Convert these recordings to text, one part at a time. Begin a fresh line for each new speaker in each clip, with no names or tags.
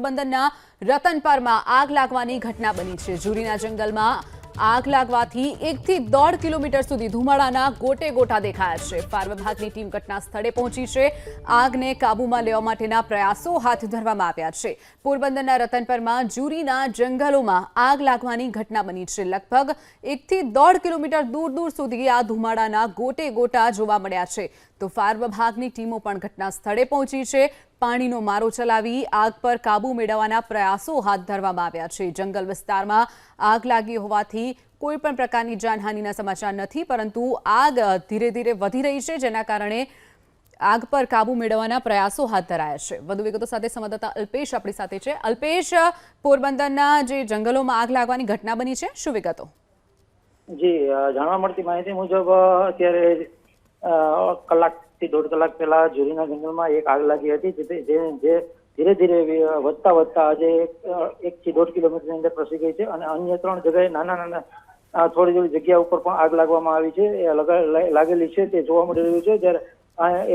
પોરબંદરના રતનપરમાં આગ લાગવાની ઘટના બની છે। જુરીના જંગલમાં આગ લાગવાથી 1 થી 1.5 કિલોમીટર સુધી ધુમાડાના ગોટે ગોટા દેખાયા છે। ફાયર વિભાગની ટીમ ઘટના સ્થળે પહોંચી છે। આગને કાબૂમાં લેવા માટેના પ્રયાસો હાથ ધરવામાં આવ્યા છે। પોરબંદરના રતનપરમાં જુરીના જંગલોમાં આગ લાગવાની ઘટના બની છે। લગભગ 1 થી 1.5 કિલોમીટર દૂર સુધી આ ધુમાડાના ગોટે ગોટા જોવા મળ્યા છે। તો ફાયર વિભાગની ટીમો પણ ઘટના સ્થળે પહોંચી છે। પાણીનો મારો ચલાવી આગ પર કાબૂ મેળવવાના પ્રયાસો હાથ ધરવામાં આવ્યા છે। જંગલ વિસ્તારમાં આગ લાગી હોવાથી કોઈ પણ પ્રકારની જાનહાનિના સમાચાર નથી, પરંતુ આગ ધીરે ધીરે વધી રહી છે, જેના કારણે આગ પર કાબૂ મેળવવાના પ્રયાસો હાથ ધરાયા છે। વધુ વિગતો સાથે સંવાદદાતા અલ્પેશ આપણી સાથે છે। અલ્પેશ, પોરબંદરના જે જંગલોમાં આગ લાગવાની ઘટના બની છે, શું વિગતો?
જી, જાણવા મળતી માહિતી મુજબ અત્યારે કલાકથી 1.5 કલાક પહેલા જુરીના જંગલમાં એક આગ લાગી હતી, જે ધીરે ધીરે વધતા આજે 1 થી 1.5 કિલોમીટરની અંદર પ્રસરી ગઈ છે અને અન્ય 3 જગ્યાએ નાના થોડી જગ્યા ઉપર પણ આગ લાગવામાં આવી છે, લાગેલી છે તે જોવા મળી રહ્યું છે। જ્યારે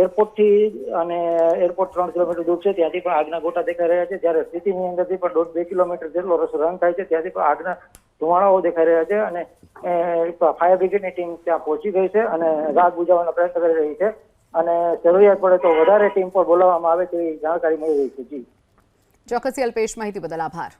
એરપોર્ટથી અને એરપોર્ટ 3 કિલોમીટર દૂર છે, ત્યાંથી પણ આગના ગોટા દેખાઈ રહ્યા છે। જ્યારે સિટીની અંદરથી પણ 1.5-2 કિલોમીટર જેટલો રન થાય છે, ત્યાંથી પણ આગના ધુમાડાઓ દેખાઈ રહ્યા છે અને ફાયર બ્રિગેડની ટીમ ત્યાં પહોંચી ગઈ છે અને આગ બુઝાવવાનો પ્રયત્ન કરી રહી છે અને જરૂરિયાત પડે તો વધારે ટીમ પણ બોલાવવામાં આવે તેવી જાણકારી મળી રહી છે। જી,
ચોક્કસ અલ્પેશ, માહિતી બદલ આભાર।